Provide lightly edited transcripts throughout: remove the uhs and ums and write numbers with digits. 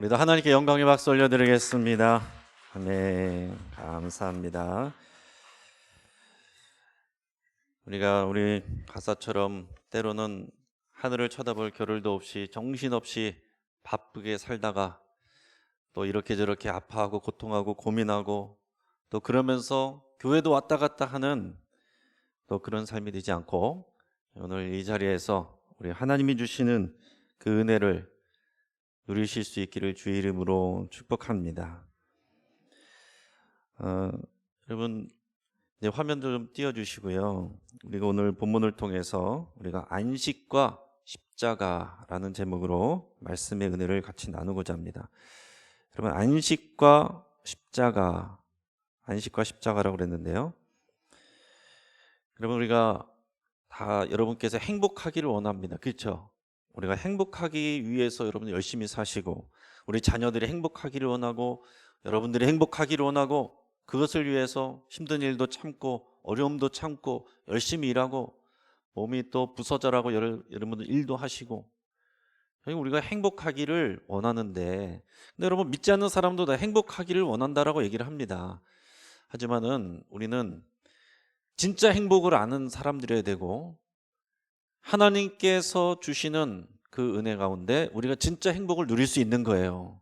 우리도 하나님께 영광의 박수 올려드리겠습니다. 아멘. 감사합니다. 우리 가사처럼 때로는 하늘을 쳐다볼 겨를도 없이 정신없이 바쁘게 살다가 또 이렇게 저렇게 아파하고 고통하고 고민하고 또 그러면서 교회도 왔다 갔다 하는 또 그런 삶이 되지 않고 오늘 이 자리에서 우리 하나님이 주시는 그 은혜를 누리실 수 있기를 주의 이름으로 축복합니다. 여러분 이제 화면도 좀 띄워주시고요. 우리가 오늘 본문을 통해서 우리가 안식과 십자가라는 제목으로 말씀의 은혜를 같이 나누고자 합니다. 여러분 안식과 십자가라고 그랬는데요. 여러분 우리가 다 여러분께서 행복하기를 원합니다. 그렇죠? 우리가 행복하기 위해서 여러분 열심히 사시고 우리 자녀들이 행복하기를 원하고 여러분들이 행복하기를 원하고 그것을 위해서 힘든 일도 참고 어려움도 참고 열심히 일하고 몸이 또 부서져라고 여러분들 일도 하시고 우리가 행복하기를 원하는데 근데 여러분 믿지 않는 사람도 다 행복하기를 원한다라고 얘기를 합니다. 하지만은 우리는 진짜 행복을 아는 사람들이어야 되고 하나님께서 주시는 그 은혜 가운데 우리가 진짜 행복을 누릴 수 있는 거예요.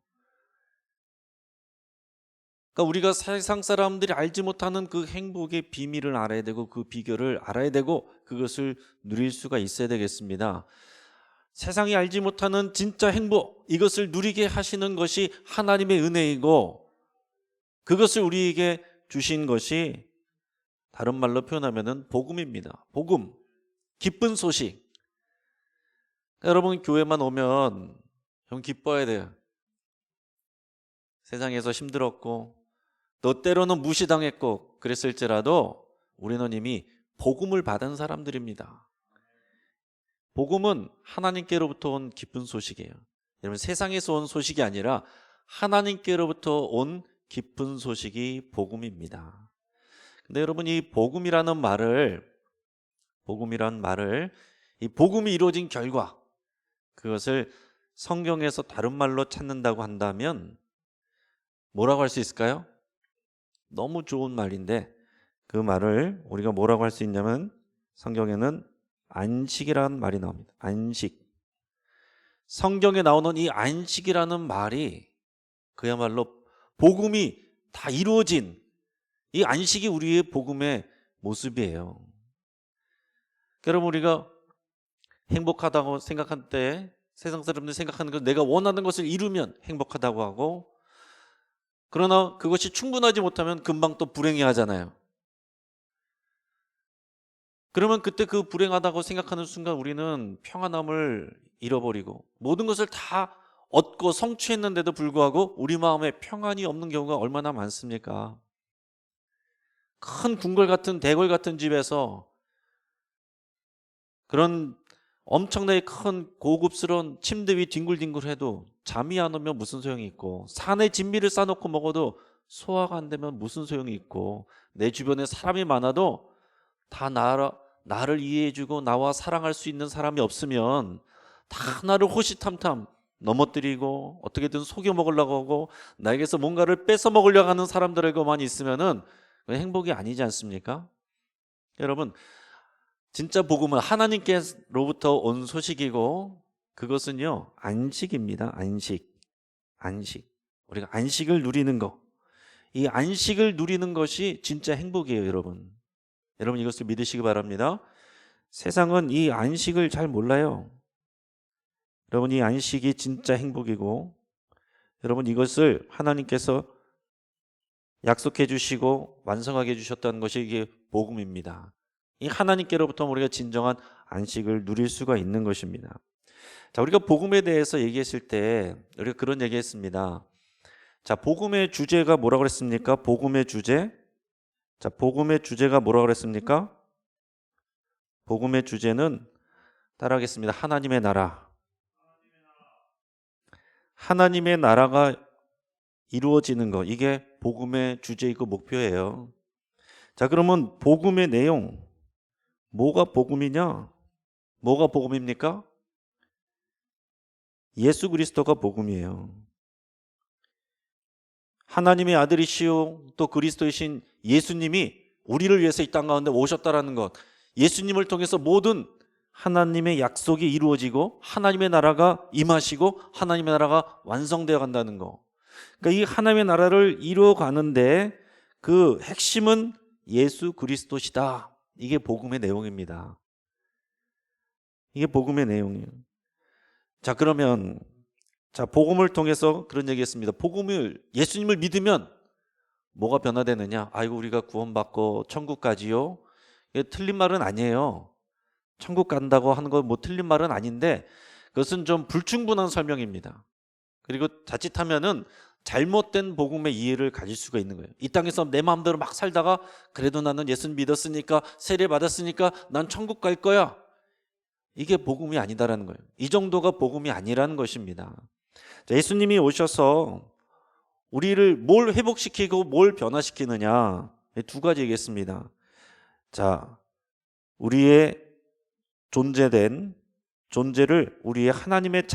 그러니까 우리가 세상 사람들이 알지 못하는 그 행복의 비밀을 알아야 되고 그 비결을 알아야 되고 그것을 누릴 수가 있어야 되겠습니다. 세상이 알지 못하는 진짜 행복, 이것을 누리게 하시는 것이 하나님의 은혜이고 그것을 우리에게 주신 것이 다른 말로 표현하면 복음입니다. 복음, 기쁜 소식. 여러분 교회만 오면 형 기뻐야 돼요. 세상에서 힘들었고 또 때로는 무시당했고 그랬을지라도 우리는 이미 복음을 받은 사람들입니다. 복음은 하나님께로부터 온 기쁜 소식이에요. 여러분 세상에서 온 소식이 아니라 하나님께로부터 온 기쁜 소식이 복음입니다. 근데 여러분 이 복음이라는 말을 이 복음이 이루어진 결과 그것을 성경에서 다른 말로 찾는다고 한다면 뭐라고 할 수 있을까요? 너무 좋은 말인데 그 말을 우리가 뭐라고 할 수 있냐면 성경에는 안식이라는 말이 나옵니다. 안식. 성경에 나오는 이 안식이라는 말이 그야말로 복음이 다 이루어진 이 안식이 우리의 복음의 모습이에요. 여러분 우리가 행복하다고 생각할 때 세상 사람들이 생각하는 건 내가 원하는 것을 이루면 행복하다고 하고 그러나 그것이 충분하지 못하면 금방 또 불행해하잖아요. 그러면 그때 그 불행하다고 생각하는 순간 우리는 평안함을 잃어버리고 모든 것을 다 얻고 성취했는데도 불구하고 우리 마음에 평안이 없는 경우가 얼마나 많습니까? 큰 궁궐 같은 대궐 같은 집에서 그런 엄청나게 큰 고급스러운 침대 위 뒹굴뒹굴해도 잠이 안 오면 무슨 소용이 있고 산에 진미를 싸놓고 먹어도 소화가 안 되면 무슨 소용이 있고 내 주변에 사람이 많아도 다 나를 이해해주고 나와 사랑할 수 있는 사람이 없으면 다 나를 호시탐탐 넘어뜨리고 어떻게든 속여 먹으려고 하고 나에게서 뭔가를 뺏어 먹으려고 하는 사람들에게만 있으면은 행복이 아니지 않습니까? 여러분 진짜 복음은 하나님께로부터 온 소식이고 그것은요 안식입니다. 안식. 우리가 안식을 누리는 거. 이 안식을 누리는 것이 진짜 행복이에요, 여러분. 여러분 이것을 믿으시기 바랍니다. 세상은 이 안식을 잘 몰라요. 여러분 이 안식이 진짜 행복이고 여러분 이것을 하나님께서 약속해 주시고 완성하게 해 주셨다는 것이 이게 복음입니다. 이 하나님께로부터 우리가 진정한 안식을 누릴 수가 있는 것입니다. 자, 우리가 복음에 대해서 얘기했을 때 우리가 그런 얘기했습니다. 자, 복음의 주제가 뭐라고 그랬습니까? 복음의 주제. 자, 복음의 주제가 뭐라고 그랬습니까? 복음의 주제는 따라하겠습니다. 하나님의 나라. 하나님의 나라가 이루어지는 것. 이게 복음의 주제이고 목표예요. 자, 그러면 복음의 내용. 뭐가 복음이냐? 뭐가 복음입니까? 예수 그리스도가 복음이에요. 하나님의 아들이시오 또 그리스도이신 예수님이 우리를 위해서 이 땅 가운데 오셨다라는 것, 예수님을 통해서 모든 하나님의 약속이 이루어지고 하나님의 나라가 임하시고 하나님의 나라가 완성되어 간다는 거. 그러니까 이 하나님의 나라를 이루어 가는데 그 핵심은 예수 그리스도시다. 이게 복음의 내용입니다. 이게 복음의 내용이에요. 자, 그러면 복음을 통해서 그런 얘기했습니다. 복음을, 예수님을 믿으면 뭐가 변화되느냐? 아이고 우리가 구원받고 천국 가지요. 이게 틀린 말은 아니에요. 천국 간다고 하는 건 뭐 틀린 말은 아닌데 그것은 좀 불충분한 설명입니다. 그리고 자칫하면은 잘못된 복음의 이해를 가질 수가 있는 거예요. 이 땅에서 내 마음대로 막 살다가 그래도 나는 예수 믿었으니까 세례 받았으니까 난 천국 갈 거야. 이게 복음이 아니다라는 거예요. 이 정도가 복음이 아니라는 것입니다. 자, 예수님이 오셔서 우리를 뭘 회복시키고 뭘 변화시키느냐, 두 가지 얘기했습니다. 자, 우리의 존재를 우리의 하나님의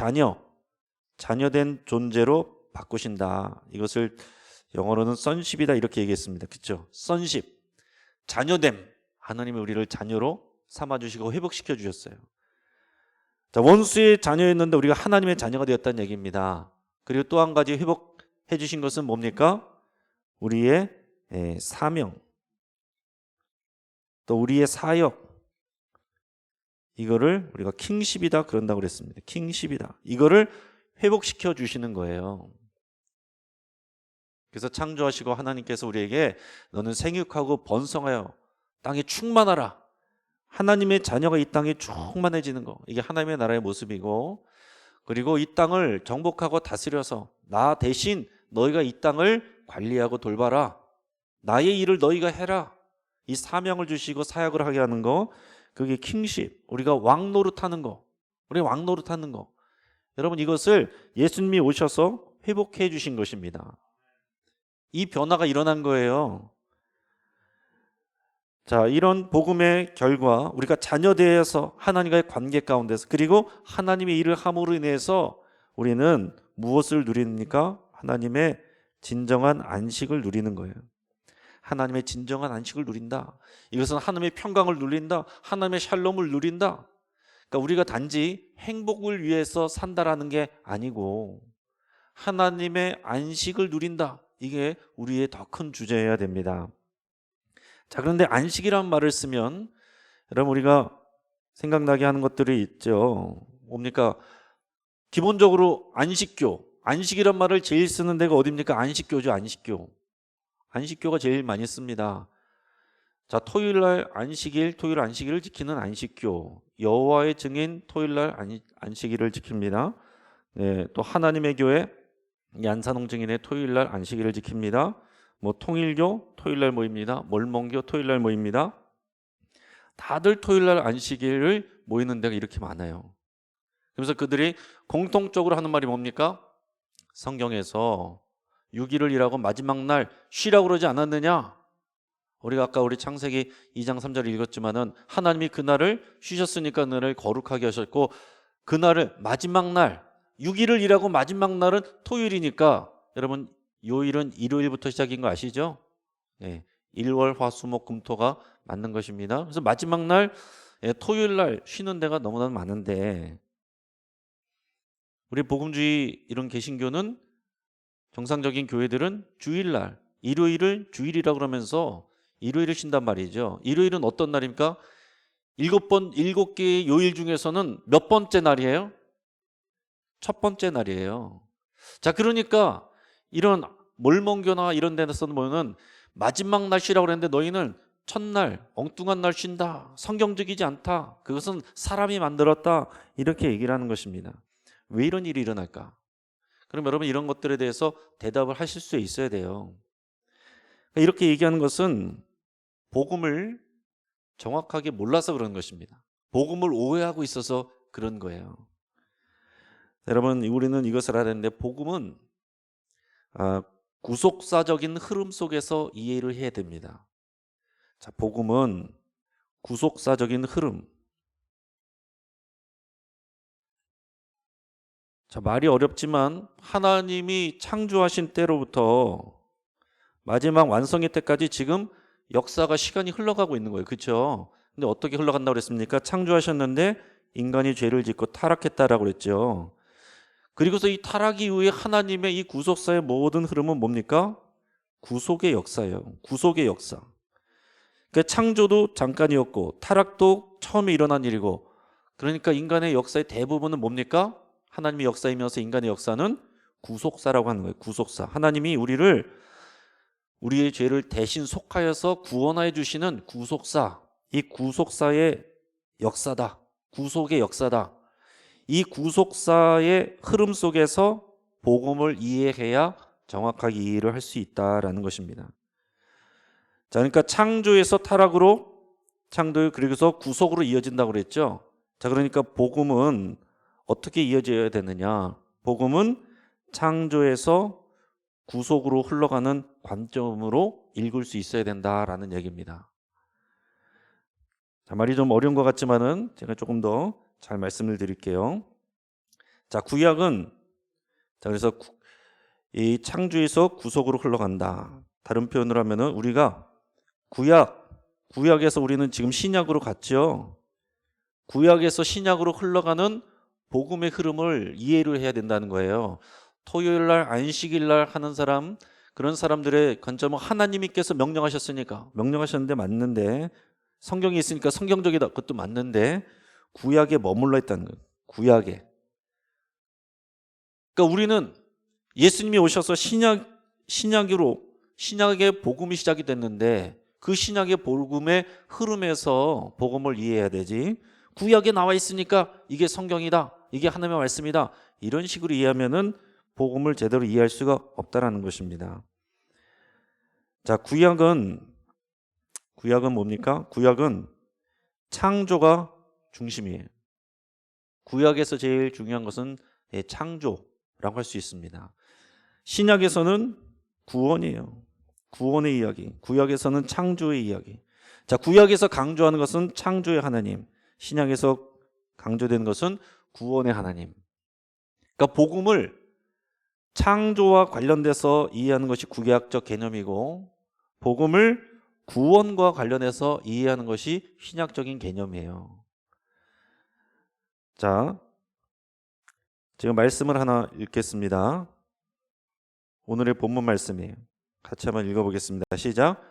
자녀된 존재로 바꾸신다. 이것을 영어로는 sonship이다 이렇게 얘기했습니다. 그렇죠? sonship, 자녀됨. 하나님이 우리를 자녀로 삼아주시고 회복시켜 주셨어요. 자, 원수의 자녀였는데 우리가 하나님의 자녀가 되었다는 얘기입니다. 그리고 또 한 가지 회복해 주신 것은 뭡니까? 우리의 사명, 또 우리의 사역, 이거를 우리가 킹십이다 그런다고 그랬습니다. 킹십이다. 이거를 회복시켜 주시는 거예요. 그래서 창조하시고 하나님께서 우리에게 너는 생육하고 번성하여 땅에 충만하라. 하나님의 자녀가 이 땅에 충만해지는 거. 이게 하나님의 나라의 모습이고, 그리고 이 땅을 정복하고 다스려서 나 대신 너희가 이 땅을 관리하고 돌봐라. 나의 일을 너희가 해라. 이 사명을 주시고 사역을 하게 하는 거. 그게 킹십. 우리가 왕 노릇하는 거. 우리가 왕 노릇하는 거. 여러분, 이것을 예수님이 오셔서 회복해 주신 것입니다. 이 변화가 일어난 거예요. 자, 이런 복음의 결과 우리가 자녀되어서 하나님과의 관계 가운데서, 그리고 하나님의 일을 함으로 인해서 우리는 무엇을 누립니까? 하나님의 진정한 안식을 누리는 거예요. 하나님의 진정한 안식을 누린다. 이것은 하나님의 평강을 누린다. 하나님의 샬롬을 누린다. 그러니까 우리가 단지 행복을 위해서 산다라는 게 아니고 하나님의 안식을 누린다. 이게 우리의 더 큰 주제여야 됩니다. 자, 그런데 안식이라는 말을 쓰면 여러분 우리가 생각나게 하는 것들이 있죠. 뭡니까? 기본적으로 안식이란 말을 제일 쓰는 데가 어디입니까? 안식교죠. 안식교가 제일 많이 씁니다. 자, 토요일날 안식일, 토요일 안식일을 지키는 안식교, 여호와의 증인 토요일날 안식일을 지킵니다. 네, 또 하나님의 교회 안산홍 증인의 토요일날 안식일을 지킵니다. 뭐 통일교 토요일날 모입니다. 몰몬교 토요일날 모입니다. 다들 토요일날 안식일을 모이는 데가 이렇게 많아요. 그래서 그들이 공통적으로 하는 말이 뭡니까? 성경에서 6일을 일하고 마지막 날 쉬라고 그러지 않았느냐? 우리가 아까 우리 창세기 2장 3절을 읽었지만은 하나님이 그날을 쉬셨으니까 그날을 거룩하게 하셨고, 그날을 마지막 날 6일을 일하고 마지막 날은 토요일이니까, 여러분 요일은 일요일부터 시작인 거 아시죠? 네, 일월 화수목 금토가 맞는 것입니다. 그래서 마지막 날 토요일 날 쉬는 데가 너무나 많은데, 우리 복음주의 이런 개신교는 정상적인 교회들은 주일날 일요일을 주일이라고 그러면서 일요일을 쉰단 말이죠. 일요일은 어떤 날입니까? 7개의 요일 중에서는 몇 번째 날이에요? 첫 번째 날이에요. 자, 그러니까 이런 몰몬교나 이런 데서는 보면은 마지막 날 쉬라고 그랬는데 너희는 첫날 엉뚱한 날 쉰다. 성경적이지 않다. 그것은 사람이 만들었다. 이렇게 얘기를 하는 것입니다. 왜 이런 일이 일어날까? 그럼 여러분 이런 것들에 대해서 대답을 하실 수 있어야 돼요. 이렇게 얘기하는 것은 복음을 정확하게 몰라서 그런 것입니다. 복음을 오해하고 있어서 그런 거예요. 여러분, 우리는 이것을 알아야 되는데, 복음은 구속사적인 흐름 속에서 이해를 해야 됩니다. 자, 복음은 구속사적인 흐름. 자, 말이 어렵지만 하나님이 창조하신 때로부터 마지막 완성일 때까지 지금 역사가 시간이 흘러가고 있는 거예요. 그렇죠? 근데 어떻게 흘러간다고 그랬습니까? 창조하셨는데 인간이 죄를 짓고 타락했다라고 그랬죠. 그리고서 이 타락 이후에 하나님의 이 구속사의 모든 흐름은 뭡니까? 구속의 역사예요. 구속의 역사. 그러니까 창조도 잠깐이었고 타락도 처음에 일어난 일이고, 그러니까 인간의 역사의 대부분은 뭡니까? 하나님의 역사이면서 인간의 역사는 구속사라고 하는 거예요. 구속사. 하나님이 우리의 죄를 대신 속하여서 구원하여 주시는 구속사. 이 구속사의 역사다. 구속의 역사다. 이 구속사의 흐름 속에서 복음을 이해해야 정확하게 이해를 할 수 있다라는 것입니다. 자, 그러니까 창조에서 타락으로, 그리고서 구속으로 이어진다고 그랬죠. 자, 그러니까 복음은 어떻게 이어져야 되느냐? 복음은 창조에서 구속으로 흘러가는 관점으로 읽을 수 있어야 된다라는 얘기입니다. 자, 말이 좀 어려운 것 같지만은 제가 조금 더 잘 말씀을 드릴게요. 자, 구약은, 자, 그래서 이 창조에서 구속으로 흘러간다. 다른 표현으로 하면은 우리가 구약에서 우리는 지금 신약으로 갔죠. 구약에서 신약으로 흘러가는 복음의 흐름을 이해를 해야 된다는 거예요. 토요일 날, 안식일 날 하는 사람, 그런 사람들의 관점은 하나님께서 명령하셨는데 맞는데, 성경이 있으니까 성경적이다, 그것도 맞는데 구약에 머물러 있다는 거예요. 구약에. 그러니까 우리는 예수님이 오셔서 신약의 복음이 시작이 됐는데 그 신약의 복음의 흐름에서 복음을 이해해야 되지, 구약에 나와 있으니까 이게 성경이다, 이게 하나님의 말씀이다, 이런 식으로 이해하면은 복음을 제대로 이해할 수가 없다라는 것입니다. 자, 구약은 뭡니까? 구약은 창조가 중심이에요. 구약에서 제일 중요한 것은 창조라고 할 수 있습니다. 신약에서는 구원이에요. 구원의 이야기. 구약에서는 창조의 이야기. 자, 구약에서 강조하는 것은 창조의 하나님, 신약에서 강조되는 것은 구원의 하나님. 그러니까 복음을 창조와 관련돼서 이해하는 것이 구약적 개념이고, 복음을 구원과 관련해서 이해하는 것이 신약적인 개념이에요. 자, 제가 말씀을 하나 읽겠습니다. 오늘의 본문 말씀이에요. 같이 한번 읽어보겠습니다. 시작.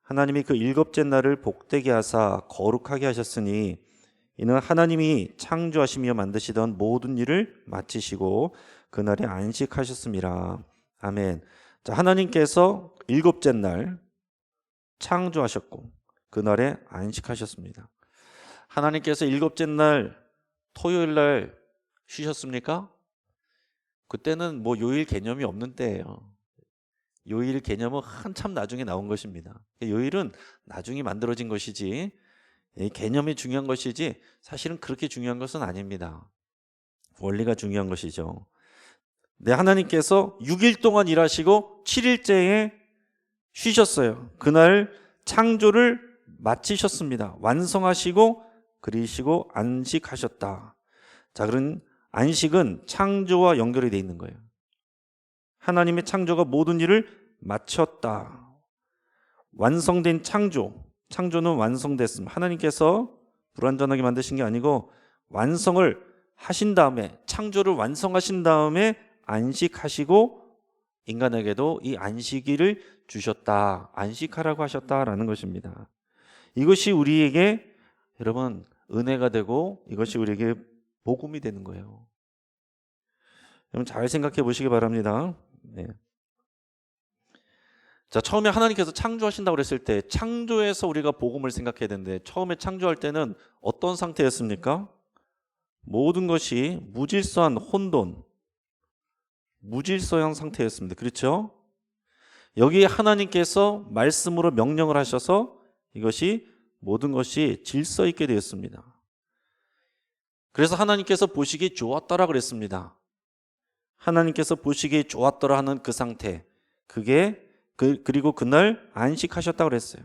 하나님이 그 일곱째 날을 복되게 하사 거룩하게 하셨으니 이는 하나님이 창조하시며 만드시던 모든 일을 마치시고 그날에 안식하셨습니다. 아멘. 자, 하나님께서 일곱째 날 창조하셨고 그날에 안식하셨습니다. 하나님께서 일곱째 날 토요일 날 쉬셨습니까? 그때는 뭐 요일 개념이 없는 때예요. 요일 개념은 한참 나중에 나온 것입니다. 요일은 나중에 만들어진 것이지, 개념이 중요한 것이지 사실은 그렇게 중요한 것은 아닙니다. 원리가 중요한 것이죠. 네, 하나님께서 6일 동안 일하시고 7일째에 쉬셨어요. 그날 창조를 마치셨습니다. 완성하시고 그리시고 안식하셨다. 자, 그런 안식은 창조와 연결이 되어 있는 거예요. 하나님의 창조가 모든 일을 마쳤다. 완성된 창조는 완성됐음. 하나님께서 불완전하게 만드신 게 아니고 완성을 하신 다음에, 창조를 완성하신 다음에 안식하시고 인간에게도 이 안식일을 주셨다. 안식하라고 하셨다라는 것입니다. 이것이 우리에게 여러분 은혜가 되고 이것이 우리에게 복음이 되는 거예요. 여러분 잘 생각해 보시기 바랍니다. 네. 자, 처음에 하나님께서 창조하신다고 그랬을 때 창조에서 우리가 복음을 생각해야 되는데, 처음에 창조할 때는 어떤 상태였습니까? 모든 것이 무질서한 혼돈, 무질서한 상태였습니다. 그렇죠? 여기에 하나님께서 말씀으로 명령을 하셔서 이것이 모든 것이 질서 있게 되었습니다. 그래서 하나님께서 보시기에 좋았더라 그랬습니다. 하나님께서 보시기에 좋았더라 하는 그 상태, 그리고 그날 안식하셨다고 그랬어요.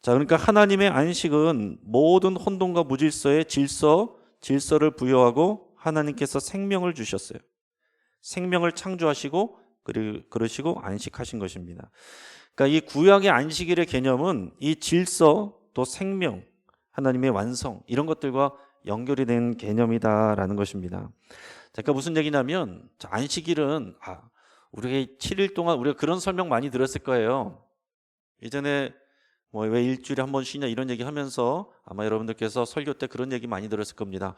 자, 그러니까 하나님의 안식은 모든 혼돈과 무질서에 질서를 부여하고 하나님께서 생명을 주셨어요. 생명을 창조하시고 그러시고 안식하신 것입니다. 그러니까 이 구약의 안식일의 개념은 이 질서 또 생명, 하나님의 완성 이런 것들과 연결이 된 개념이다라는 것입니다. 자, 그러니까 무슨 얘기냐면 안식일은 우리가 7일 동안 우리가 그런 설명 많이 들었을 거예요. 예전에 뭐 왜 일주일에 한 번 쉬냐 이런 얘기 하면서 아마 여러분들께서 설교 때 그런 얘기 많이 들었을 겁니다.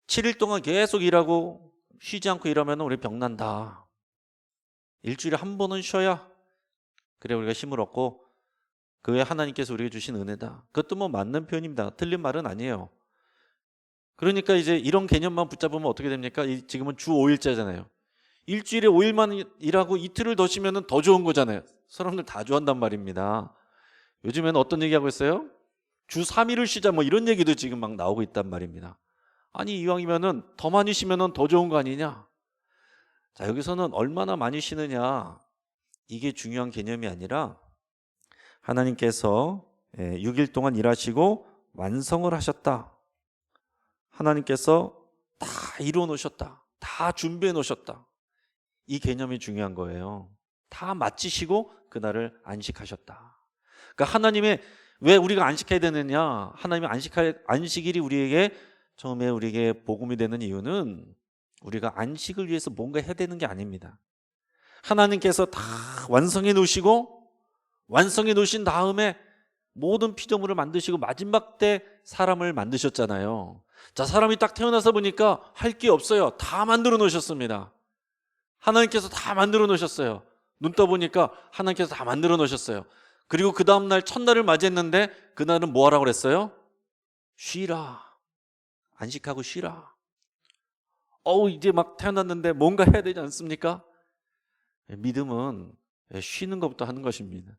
7일 동안 계속 일하고 쉬지 않고 일하면 우리 병난다. 일주일에 한 번은 쉬어야 그래 우리가 힘을 얻고 그게 하나님께서 우리에게 주신 은혜다. 그것도 뭐 맞는 표현입니다. 틀린 말은 아니에요. 그러니까 이제 이런 개념만 붙잡으면 어떻게 됩니까? 지금은 주 5일째잖아요. 일주일에 5일만 일하고 이틀을 더 쉬면 더 좋은 거잖아요. 사람들 다 좋아한단 말입니다. 요즘에는 어떤 얘기하고 있어요? 주 3일을 쉬자 뭐 이런 얘기도 지금 막 나오고 있단 말입니다. 아니 이왕이면은 더 많이 쉬면은 더 좋은 거 아니냐? 자, 여기서는 얼마나 많이 쉬느냐 이게 중요한 개념이 아니라 하나님께서 6일 동안 일하시고 완성을 하셨다. 하나님께서 다 이루어 놓으셨다. 다 준비해 놓으셨다. 이 개념이 중요한 거예요. 다 마치시고 그날을 안식하셨다. 그러니까 하나님의 왜 우리가 안식해야 되느냐? 하나님의 안식일이 처음에 우리에게 복음이 되는 이유는 우리가 안식을 위해서 뭔가 해야 되는 게 아닙니다. 하나님께서 다 완성해 놓으신 다음에 모든 피조물을 만드시고 마지막 때 사람을 만드셨잖아요. 자, 사람이 딱 태어나서 보니까 할 게 없어요. 다 만들어 놓으셨습니다. 하나님께서 다 만들어 놓으셨어요. 눈 떠보니까 하나님께서 다 만들어 놓으셨어요. 그리고 그 다음날 첫날을 맞이했는데 그날은 뭐 하라고 그랬어요? 쉬라. 안식하고 쉬라. 이제 막 태어났는데 뭔가 해야 되지 않습니까? 믿음은 쉬는 것부터 하는 것입니다.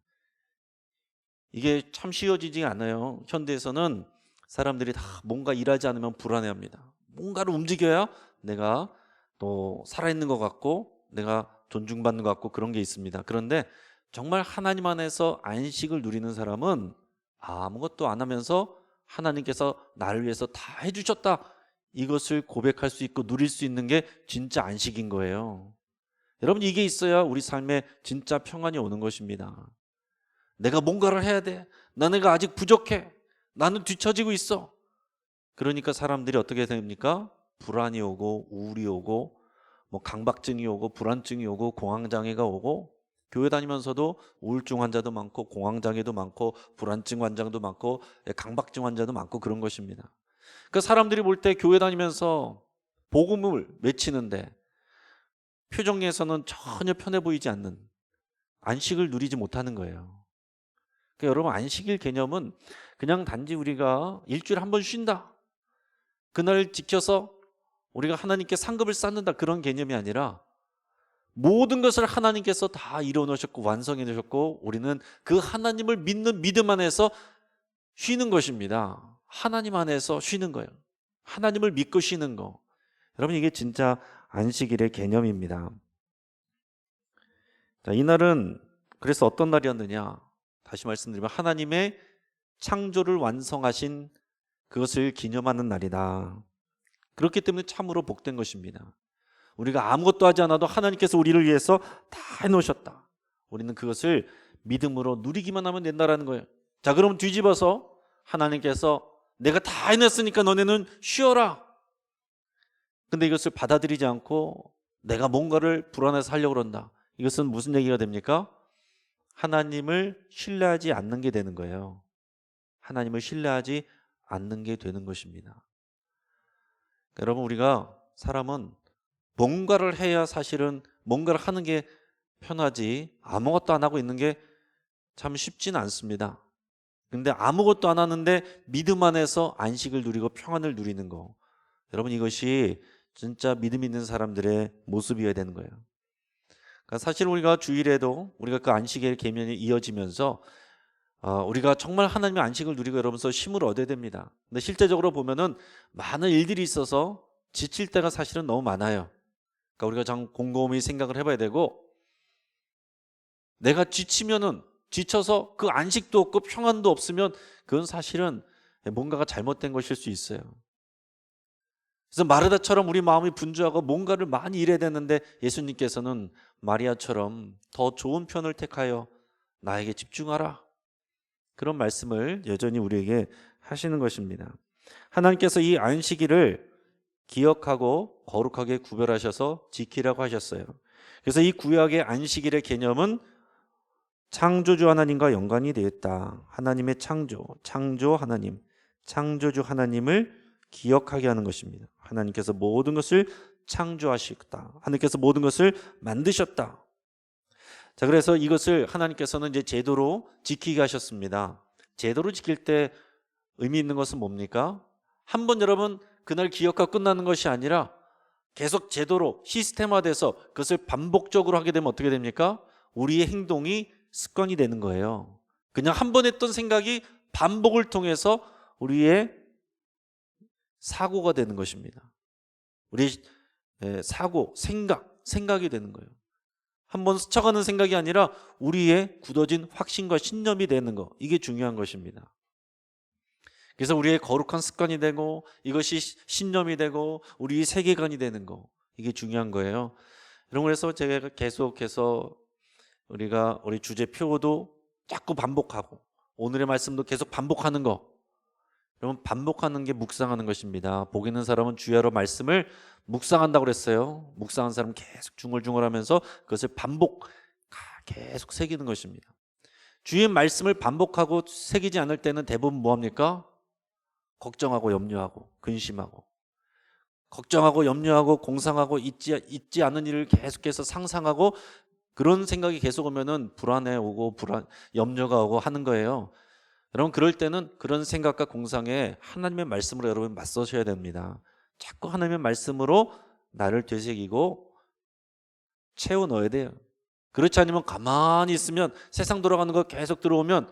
이게 참 쉬워지지 않아요. 현대에서는 사람들이 다 뭔가 일하지 않으면 불안해합니다. 뭔가를 움직여야 내가 또 살아있는 것 같고 내가 존중받는 것 같고 그런 게 있습니다. 그런데 정말 하나님 안에서 안식을 누리는 사람은 아무것도 안 하면서 하나님께서 나를 위해서 다 해주셨다. 이것을 고백할 수 있고 누릴 수 있는 게 진짜 안식인 거예요. 여러분 이게 있어야 우리 삶에 진짜 평안이 오는 것입니다. 내가 뭔가를 해야 돼. 내가 아직 부족해. 나는 뒤처지고 있어. 그러니까 사람들이 어떻게 됩니까? 불안이 오고 우울이 오고 뭐 강박증이 오고 불안증이 오고 공황장애가 오고 교회 다니면서도 우울증 환자도 많고 공황장애도 많고 불안증 환자도 많고 강박증 환자도 많고 그런 것입니다. 그러니까 사람들이 볼 때 교회 다니면서 복음을 외치는데 표정에서는 전혀 편해 보이지 않는 안식을 누리지 못하는 거예요. 그러니까 여러분 안식일 개념은 그냥 단지 우리가 일주일에 한 번 쉰다. 그날 지켜서 우리가 하나님께 상급을 쌓는다 그런 개념이 아니라 모든 것을 하나님께서 다 이루어 놓으셨고 완성해 놓으셨고 우리는 그 하나님을 믿는 믿음 안에서 쉬는 것입니다. 하나님 안에서 쉬는 거예요. 하나님을 믿고 쉬는 거. 여러분 이게 진짜 안식일의 개념입니다. 자, 이날은 그래서 어떤 날이었느냐? 다시 말씀드리면 하나님의 창조를 완성하신 그것을 기념하는 날이다. 그렇기 때문에 참으로 복된 것입니다. 우리가 아무것도 하지 않아도 하나님께서 우리를 위해서 다 해놓으셨다. 우리는 그것을 믿음으로 누리기만 하면 된다라는 거예요. 자, 그럼 뒤집어서 하나님께서 내가 다 해냈으니까 너네는 쉬어라. 근데 이것을 받아들이지 않고 내가 뭔가를 불안해서 하려고 그런다. 이것은 무슨 얘기가 됩니까? 하나님을 신뢰하지 않는 게 되는 거예요. 하나님을 신뢰하지 않는 게 되는 것입니다. 여러분 우리가 사람은 뭔가를 해야 사실은 뭔가를 하는 게 편하지 아무것도 안 하고 있는 게 참 쉽지는 않습니다. 근데 아무것도 안 하는데 믿음 안에서 안식을 누리고 평안을 누리는 거, 여러분 이것이 진짜 믿음 있는 사람들의 모습이어야 되는 거예요. 그러니까 사실 우리가 주일에도 우리가 그 안식의 계명이 이어지면서 우리가 정말 하나님의 안식을 누리고 여러분서 힘을 얻어야 됩니다. 근데 실제적으로 보면은 많은 일들이 있어서 지칠 때가 사실은 너무 많아요. 그러니까 우리가 참 곰곰이 생각을 해봐야 되고, 내가 지쳐서 그 안식도 없고 평안도 없으면 그건 사실은 뭔가가 잘못된 것일 수 있어요. 그래서 마르다처럼 우리 마음이 분주하고 뭔가를 많이 일해야 되는데 예수님께서는 마리아처럼 더 좋은 편을 택하여 나에게 집중하라. 그런 말씀을 여전히 우리에게 하시는 것입니다. 하나님께서 이 안식일을 기억하고 거룩하게 구별하셔서 지키라고 하셨어요. 그래서 이 구약의 안식일의 개념은 창조주 하나님과 연관이 되어 있다. 하나님의 창조 하나님, 창조주 하나님을 기억하게 하는 것입니다. 하나님께서 모든 것을 창조하셨다. 하나님께서 모든 것을 만드셨다. 자, 그래서 이것을 하나님께서는 이제 제도로 지키게 하셨습니다. 제도로 지킬 때 의미 있는 것은 뭡니까? 한번 여러분 그날 기억하고 끝나는 것이 아니라 계속 제도로 시스템화돼서 그것을 반복적으로 하게 되면 어떻게 됩니까? 우리의 행동이 습관이 되는 거예요. 그냥 한 번 했던 생각이 반복을 통해서 우리의 사고가 되는 것입니다. 우리의 생각이 되는 거예요. 한번 스쳐가는 생각이 아니라 우리의 굳어진 확신과 신념이 되는 거, 이게 중요한 것입니다. 그래서 우리의 거룩한 습관이 되고 이것이 신념이 되고 우리의 세계관이 되는 거, 이게 중요한 거예요. 여러분, 그래서 제가 계속해서 우리 주제 표도 자꾸 반복하고 오늘의 말씀도 계속 반복하는 거, 여러분, 반복하는 게 묵상하는 것입니다. 복 있는 사람은 주야로 말씀을 묵상한다고 그랬어요. 묵상한 사람은 계속 중얼중얼하면서 그것을 계속 새기는 것입니다. 주의 말씀을 반복하고 새기지 않을 때는 대부분 뭐합니까? 걱정하고 염려하고 근심하고, 걱정하고 염려하고 공상하고 있지 않은 일을 계속해서 상상하고, 그런 생각이 계속 오면은 불안해 오고 염려가 오고 하는 거예요. 여러분, 그럴 때는 그런 생각과 공상에 하나님의 말씀으로 여러분 맞서셔야 됩니다. 자꾸 하나님의 말씀으로 나를 되새기고 채워 넣어야 돼요. 그렇지 않으면 가만히 있으면 세상 돌아가는 거 계속 들어오면,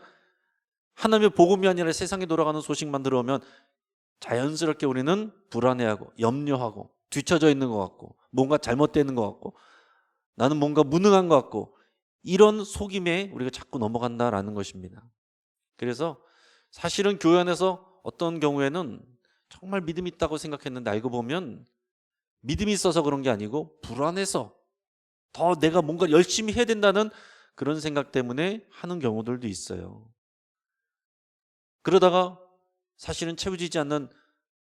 하나님의 복음이 아니라 세상에 돌아가는 소식만 들어오면 자연스럽게 우리는 불안해하고 염려하고 뒤처져 있는 것 같고 뭔가 잘못되는 것 같고 나는 뭔가 무능한 것 같고, 이런 속임에 우리가 자꾸 넘어간다라는 것입니다. 그래서 사실은 교회 안에서 어떤 경우에는 정말 믿음이 있다고 생각했는데 알고 보면 믿음이 있어서 그런 게 아니고 불안해서 더 내가 뭔가 열심히 해야 된다는 그런 생각 때문에 하는 경우들도 있어요. 그러다가 사실은 채워지지 않는,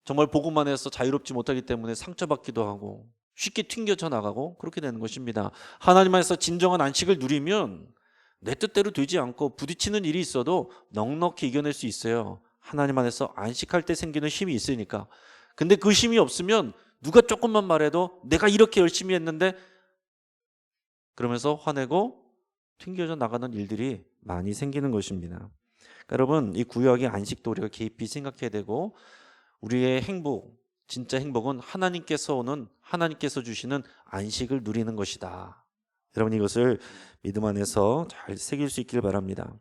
정말 복음만 해서 자유롭지 못하기 때문에 상처받기도 하고 쉽게 튕겨져 나가고 그렇게 되는 것입니다. 하나님 안에서 진정한 안식을 누리면 내 뜻대로 되지 않고 부딪히는 일이 있어도 넉넉히 이겨낼 수 있어요. 하나님 안에서 안식할 때 생기는 힘이 있으니까. 근데 그 힘이 없으면 누가 조금만 말해도 내가 이렇게 열심히 했는데, 그러면서 화내고 튕겨져 나가는 일들이 많이 생기는 것입니다. 그러니까 여러분, 이 구약의 안식도 우리가 깊이 생각해야 되고, 우리의 행복, 진짜 행복은 하나님께서 주시는 안식을 누리는 것이다. 여러분, 이것을 믿음 안에서 잘 새길 수 있길 바랍니다.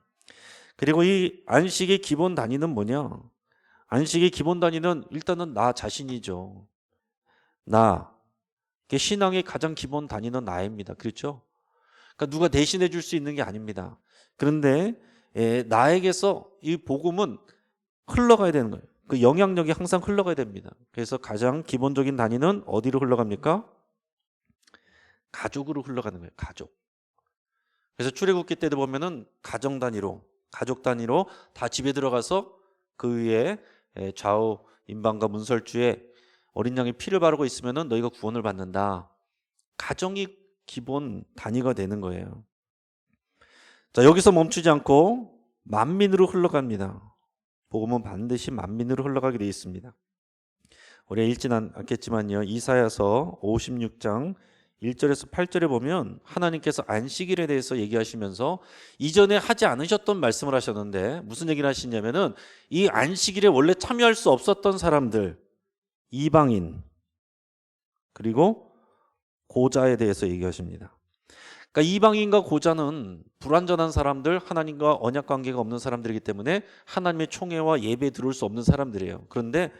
그리고 이 안식의 기본 단위는 뭐냐? 안식의 기본 단위는 일단은 나 자신이죠. 신앙의 가장 기본 단위는 나입니다. 그렇죠? 그러니까 누가 대신해 줄 수 있는 게 아닙니다. 그런데 나에게서 이 복음은 흘러가야 되는 거예요. 그 영향력이 항상 흘러가야 됩니다. 그래서 가장 기본적인 단위는 어디로 흘러갑니까? 가족으로 흘러가는 거예요. 가족. 그래서 출애굽기 때도 보면은 가족 단위로 다 집에 들어가서 그 위에 좌우 임방과 문설주에 어린 양의 피를 바르고 있으면은 너희가 구원을 받는다. 가정이 기본 단위가 되는 거예요. 자, 여기서 멈추지 않고 만민으로 흘러갑니다. 복음은 반드시 만민으로 흘러가게 되어 있습니다. 우리가 읽지는 않겠지만요, 이사야서 56장 1절에서 8절에 보면 하나님께서 안식일에 대해서 얘기하시면서 이전에 하지 않으셨던 말씀을 하셨는데, 무슨 얘기를 하시냐면은 이 안식일에 원래 참여할 수 없었던 사람들, 이방인 그리고 고자에 대해서 얘기하십니다. 그러니까 이방인과 고자는 불완전한 사람들, 하나님과 언약 관계가 없는 사람들이기 때문에 하나님의 총회와 예배에 들어올 수 없는 사람들이에요. 그런데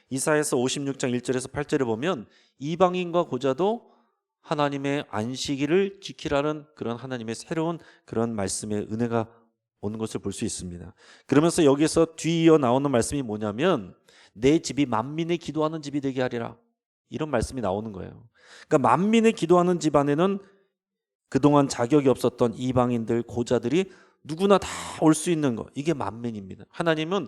이사야서 56장 1절에서 8절에 보면 이방인과 고자도 하나님의 안식일을 지키라는 그런 하나님의 새로운 그런 말씀의 은혜가 오는 것을 볼 수 있습니다. 그러면서 여기서 뒤이어 나오는 말씀이 뭐냐면 내 집이 만민의 기도하는 집이 되게 하리라. 이런 말씀이 나오는 거예요. 그러니까 만민의 기도하는 집안에는 그동안 자격이 없었던 이방인들, 고자들이 누구나 다 올 수 있는 거. 이게 만민입니다. 하나님은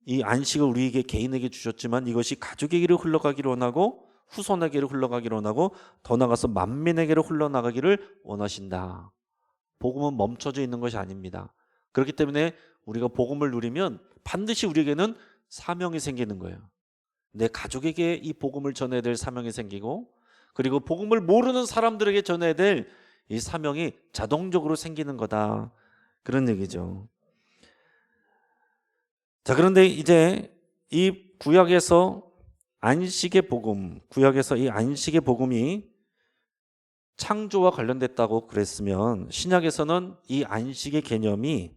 이 안식을 우리에게 개인에게 주셨지만 이것이 가족에게로 흘러가기를 원하고 후손에게로 흘러가기를 원하고 더 나아가서 만민에게로 흘러나가기를 원하신다. 복음은 멈춰져 있는 것이 아닙니다. 그렇기 때문에 우리가 복음을 누리면 반드시 우리에게는 사명이 생기는 거예요. 내 가족에게 이 복음을 전해야 될 사명이 생기고, 그리고 복음을 모르는 사람들에게 전해야 될 이 사명이 자동적으로 생기는 거다. 그런 얘기죠. 자, 그런데 이제 이 구약에서 이 안식의 복음이 창조와 관련됐다고 그랬으면 구약에서는 이 안식의 개념이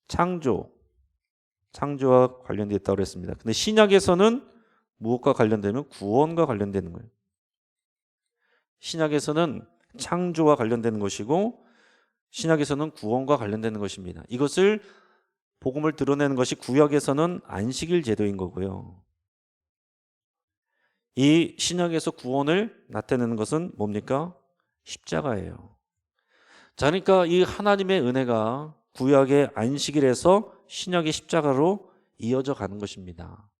창조와 관련됐다고 그랬습니다. 근데 신약에서는 무엇과 관련되면 구원과 관련되는 거예요. 신약에서는 창조와 관련되는 것이고 신약에서는 구원과 관련되는 것입니다. 이것을 복음을 드러내는 것이 구약에서는 안식일 제도인 거고요. 이 신약에서 구원을 나타내는 것은 뭡니까? 십자가예요. 자, 그러니까 이 하나님의 은혜가 구약의 안식일에서 신약의 십자가로 이어져 가는 것입니다.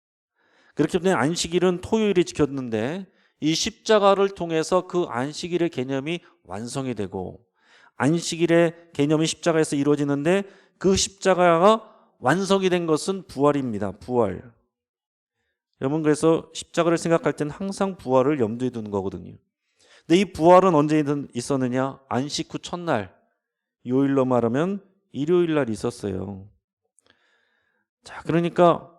그렇기 때문에 안식일은 토요일에 지켰는데 이 십자가를 통해서 그 안식일의 개념이 완성이 되고, 안식일의 개념이 십자가에서 이루어지는데 그 십자가가 완성이 된 것은 부활입니다. 부활. 여러분, 그래서 십자가를 생각할 때는 항상 부활을 염두에 두는 거거든요. 근데 이 부활은 언제 있었느냐? 안식 후 첫날, 요일로 말하면 일요일 날 있었어요. 자, 그러니까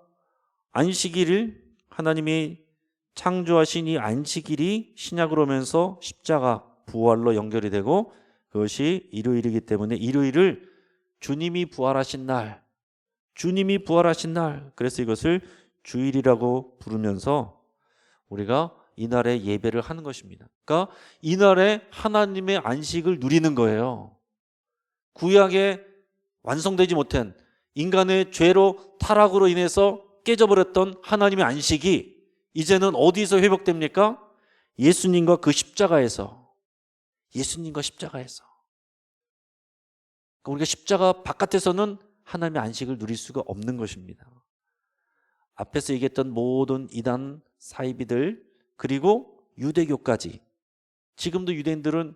안식일을 하나님이 창조하신 이 안식일이 신약으로 오면서 십자가, 부활로 연결이 되고 그것이 일요일이기 때문에 일요일을 주님이 부활하신 날, 그래서 이것을 주일이라고 부르면서 우리가 이날에 예배를 하는 것입니다. 그러니까 이날에 하나님의 안식을 누리는 거예요. 구약에 완성되지 못한 인간의 죄로 타락으로 인해서 깨져버렸던 하나님의 안식이 이제는 어디서 회복됩니까? 예수님과 십자가에서. 우리가 십자가 바깥에서는 하나님의 안식을 누릴 수가 없는 것입니다. 앞에서 얘기했던 모든 이단 사이비들, 그리고 유대교까지, 지금도 유대인들은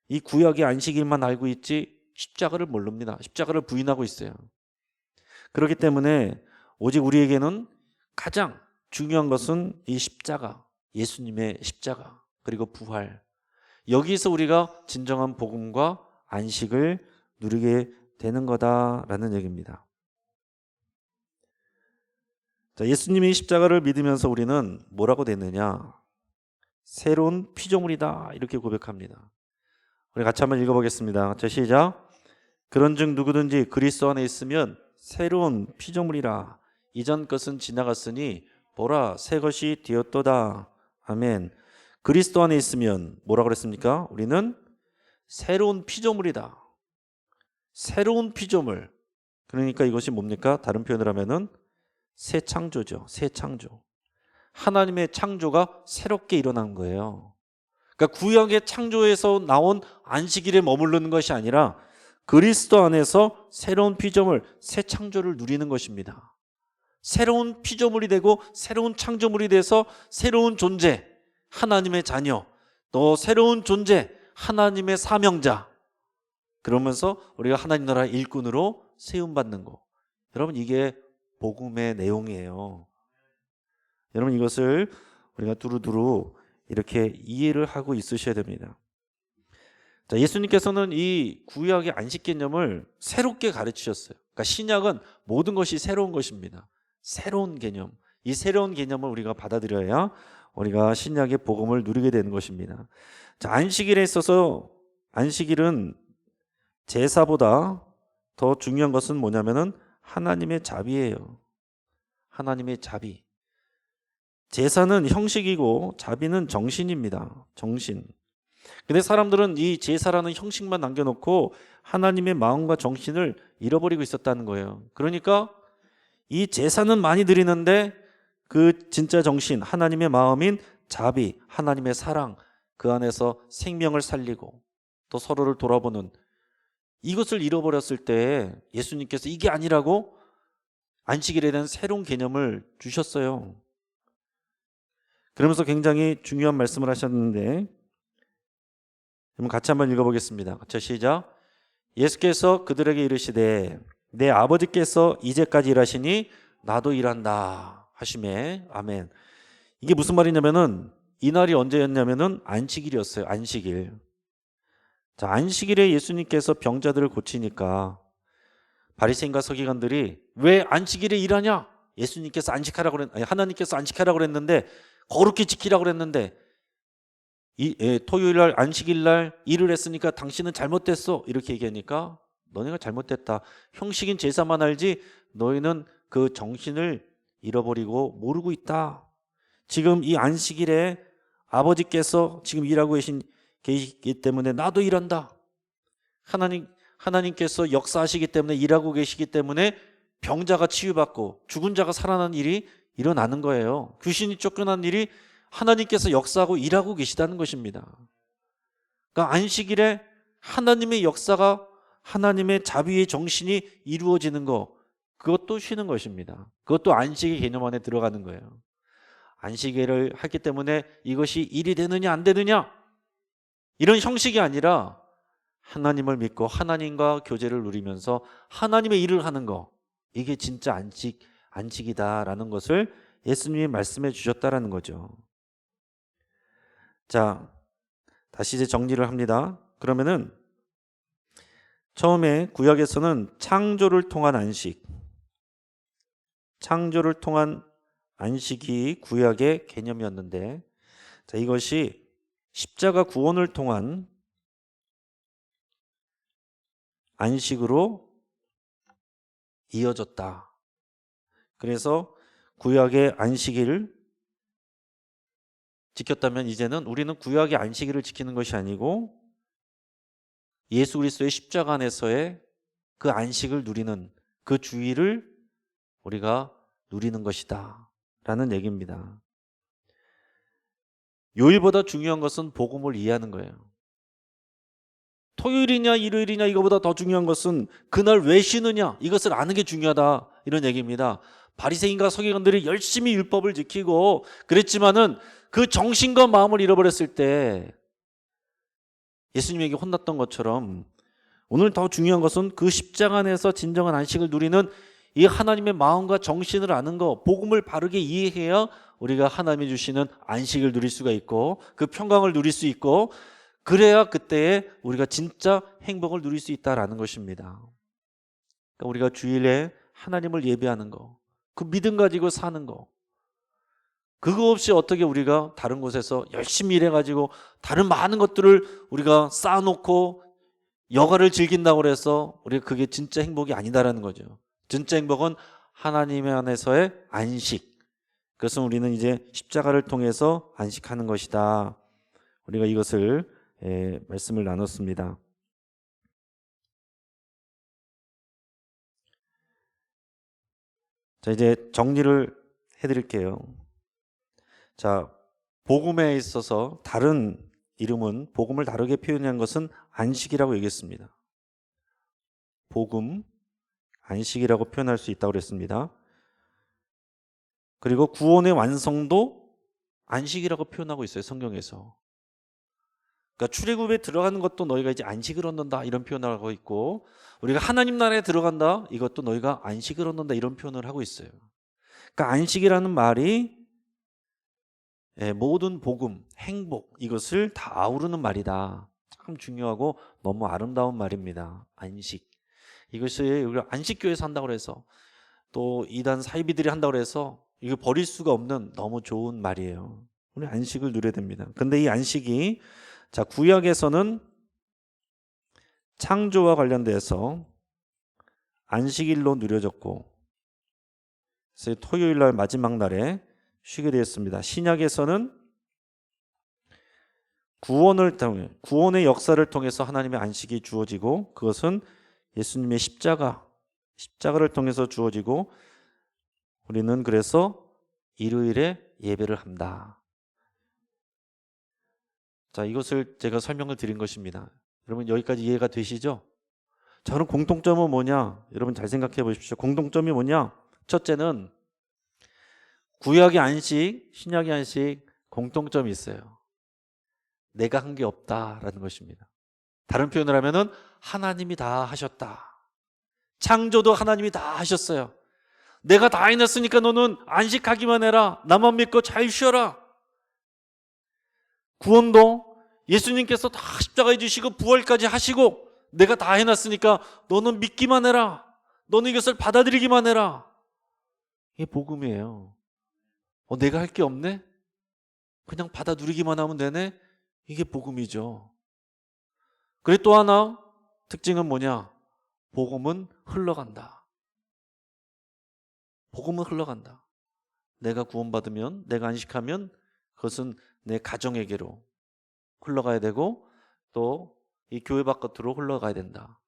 이 구약의 안식일만 알고 있지 십자가를 모릅니다. 십자가를 부인하고 있어요. 그렇기 때문에 오직 우리에게는 가장 중요한 것은 이 십자가, 예수님의 십자가, 그리고 부활. 여기서 우리가 진정한 복음과 안식을 누리게 되는 거다라는 얘기입니다. 자, 예수님이 십자가를 믿으면서 우리는 뭐라고 됐느냐? 새로운 피조물이다, 이렇게 고백합니다. 우리 같이 한번 읽어보겠습니다. 자, 시작. 그런즉 누구든지 그리스도 안에 있으면 새로운 피조물이라. 이전 것은 지나갔으니 보라, 새 것이 되었도다. 아멘. 그리스도 안에 있으면 뭐라고 그랬습니까? 우리는 새로운 피조물이다. 새로운 피조물. 그러니까 이것이 뭡니까? 다른 표현을 하면은 새 창조죠. 새 창조. 하나님의 창조가 새롭게 일어난 거예요. 그러니까 구약의 창조에서 나온 안식일에 머무르는 것이 아니라 그리스도 안에서 새로운 피조물, 새 창조를 누리는 것입니다. 새로운 피조물이 되고 새로운 창조물이 돼서 새로운 존재, 하나님의 자녀, 또 새로운 존재, 하나님의 사명자. 그러면서 우리가 하나님 나라 일꾼으로 세움받는 거. 여러분, 이게 복음의 내용이에요. 여러분, 이것을 우리가 두루두루 이렇게 이해를 하고 있으셔야 됩니다. 자, 예수님께서는 이 구약의 안식 개념을 새롭게 가르치셨어요. 그러니까 신약은 모든 것이 새로운 것입니다. 새로운 개념. 이 새로운 개념을 우리가 받아들여야 우리가 신약의 복음을 누리게 되는 것입니다. 자, 안식일에 있어서 안식일은 제사보다 더 중요한 것은 뭐냐면은 하나님의 자비예요. 하나님의 자비. 제사는 형식이고 자비는 정신입니다. 정신. 근데 사람들은 이 제사라는 형식만 남겨놓고 하나님의 마음과 정신을 잃어버리고 있었다는 거예요. 그러니까 이 제사는 많이 드리는데 그 진짜 정신, 하나님의 마음인 자비, 하나님의 사랑, 그 안에서 생명을 살리고 또 서로를 돌아보는 이것을 잃어버렸을 때 예수님께서 이게 아니라고 안식일에 대한 새로운 개념을 주셨어요. 그러면서 굉장히 중요한 말씀을 하셨는데 그럼 같이 한번 읽어보겠습니다. 같이 시작. 예수께서 그들에게 이르시되 내 아버지께서 이제까지 일하시니 나도 일한다 하시매. 아멘. 이게 무슨 말이냐면은 이날이 언제였냐면은 안식일이었어요. 안식일. 자, 안식일에 예수님께서 병자들을 고치니까 바리새인과 서기관들이 왜 안식일에 일하냐? 예수님께서 안식하라고 하나님께서 안식하라고 그랬는데 거룩히 지키라고 그랬는데 토요일 날 안식일 날 일을 했으니까 당신은 잘못됐어. 이렇게 얘기하니까 너네가 잘못됐다. 형식인 제사만 알지 너희는 그 정신을 잃어버리고 모르고 있다. 지금 이 안식일에 아버지께서 지금 일하고 계시기 때문에 나도 일한다. 하나님께서 역사하시기 때문에 일하고 계시기 때문에 병자가 치유받고 죽은 자가 살아나는 일이 일어나는 거예요. 귀신이 쫓겨난 일이 하나님께서 역사하고 일하고 계시다는 것입니다. 그러니까 안식일에 하나님의 역사가 하나님의 자비의 정신이 이루어지는 거 그것도 쉬는 것입니다. 그것도 안식의 개념 안에 들어가는 거예요. 안식일을 하기 때문에 이것이 일이 되느냐 안 되느냐 이런 형식이 아니라 하나님을 믿고 하나님과 교제를 누리면서 하나님의 일을 하는 거 이게 진짜 안식이다라는 것을 예수님이 말씀해 주셨다라는 거죠. 자, 다시 이제 정리를 합니다. 그러면은 처음에 구약에서는 창조를 통한 안식이 구약의 개념이었는데 자, 이것이 십자가 구원을 통한 안식으로 이어졌다. 그래서 구약의 안식일을 지켰다면 이제는 우리는 구약의 안식일을 지키는 것이 아니고 예수 그리스도의 십자가 안에서의 그 안식을 누리는 그 주의를 우리가 누리는 것이다 라는 얘기입니다. 요일보다 중요한 것은 복음을 이해하는 거예요. 토요일이냐 일요일이냐 이거보다 더 중요한 것은 그날 왜 쉬느냐 이것을 아는 게 중요하다 이런 얘기입니다. 바리새인과 서기관들이 열심히 율법을 지키고 그랬지만은 그 정신과 마음을 잃어버렸을 때 예수님에게 혼났던 것처럼 오늘 더 중요한 것은 그 십자가 안에서 진정한 안식을 누리는 이 하나님의 마음과 정신을 아는 거 복음을 바르게 이해해야 우리가 하나님이 주시는 안식을 누릴 수가 있고 그 평강을 누릴 수 있고 그래야 그때에 우리가 진짜 행복을 누릴 수 있다라는 것입니다. 그러니까 우리가 주일에 하나님을 예배하는 거, 그 믿음 가지고 사는 거 그거 없이 어떻게 우리가 다른 곳에서 열심히 일해가지고 다른 많은 것들을 우리가 쌓아놓고 여가를 즐긴다고 해서 우리가 그게 진짜 행복이 아니다라는 거죠. 진짜 행복은 하나님의 안에서의 안식. 그것은 우리는 이제 십자가를 통해서 안식하는 것이다. 우리가 이것을 말씀을 나눴습니다. 자, 이제 정리를 해드릴게요. 자, 복음에 있어서 다른 이름은 복음을 다르게 표현한 것은 안식이라고 얘기했습니다. 복음, 안식이라고 표현할 수 있다고 그랬습니다. 그리고 구원의 완성도 안식이라고 표현하고 있어요. 성경에서. 그러니까 출애굽에 들어가는 것도 너희가 이제 안식을 얻는다 이런 표현을 하고 있고 우리가 하나님 나라에 들어간다 이것도 너희가 안식을 얻는다 이런 표현을 하고 있어요. 그러니까 안식이라는 말이 모든 복음, 행복 이것을 다 아우르는 말이다. 참 중요하고 너무 아름다운 말입니다. 안식. 이것이 우리가 안식교회에서 한다고 해서 또 이단 사이비들이 한다고 해서 이거 버릴 수가 없는 너무 좋은 말이에요. 우리 안식을 누려야 됩니다. 근데 이 안식이 자 구약에서는 창조와 관련돼서 안식일로 누려졌고 그래서 토요일 날 마지막 날에 쉬게 되었습니다. 신약에서는 구원의 역사를 통해서 하나님의 안식이 주어지고 그것은 예수님의 십자가를 통해서 주어지고 우리는 그래서 일요일에 예배를 한다. 자, 이것을 제가 설명을 드린 것입니다. 여러분 여기까지 이해가 되시죠? 자, 그럼 공통점은 뭐냐? 여러분 잘 생각해 보십시오. 공통점이 뭐냐? 첫째는 구약의 안식, 신약의 안식 공통점이 있어요. 내가 한 게 없다라는 것입니다. 다른 표현을 하면은 하나님이 다 하셨다. 창조도 하나님이 다 하셨어요. 내가 다 해냈으니까 너는 안식하기만 해라. 나만 믿고 잘 쉬어라. 구원도 예수님께서 다 십자가에 지시고 부활까지 하시고 내가 다 해놨으니까 너는 믿기만 해라. 너는 이것을 받아들이기만 해라. 이게 복음이에요. 내가 할 게 없네? 그냥 받아 누리기만 하면 되네? 이게 복음이죠. 그리고 또 하나 특징은 뭐냐? 복음은 흘러간다. 복음은 흘러간다. 내가 구원받으면, 내가 안식하면 그것은 내 가정에게로 흘러가야 되고 또 이 교회 바깥으로 흘러가야 된다.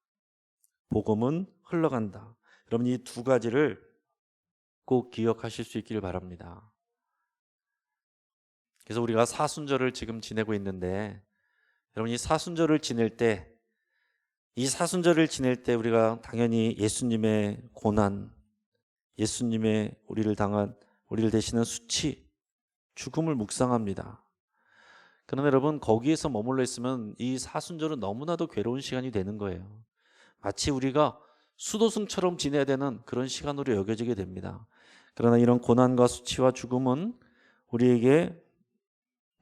복음은 흘러간다. 여러분 이 두 가지를 꼭 기억하실 수 있기를 바랍니다. 그래서 우리가 사순절을 지금 지내고 있는데 여러분 이 사순절을 지낼 때 우리가 당연히 예수님의 고난, 예수님의 우리를 대신한 수치, 죽음을 묵상합니다. 그러나 여러분 거기에서 머물러 있으면 이 사순절은 너무나도 괴로운 시간이 되는 거예요. 마치 우리가 수도승처럼 지내야 되는 그런 시간으로 여겨지게 됩니다. 그러나 이런 고난과 수치와 죽음은 우리에게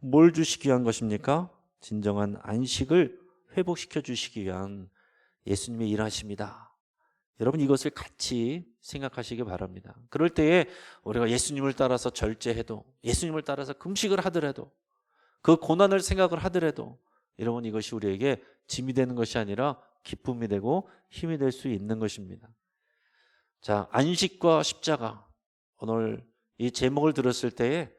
뭘 주시기 위한 것입니까? 진정한 안식을 회복시켜 주시기 위한 예수님의 일하심이다. 여러분 이것을 같이 생각하시기 바랍니다. 그럴 때에 우리가 예수님을 따라서 절제해도, 예수님을 따라서 금식을 하더라도, 그 고난을 생각을 하더라도 여러분 이것이 우리에게 짐이 되는 것이 아니라 기쁨이 되고 힘이 될 수 있는 것입니다. 자, 안식과 십자가, 오늘 이 제목을 들었을 때에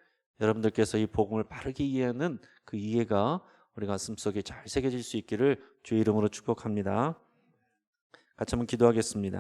여러분들께서 이 복음을 바르게 이해하는 그 이해가 우리 가슴속에 잘 새겨질 수 있기를 주의 이름으로 축복합니다. 같이 한번 기도하겠습니다.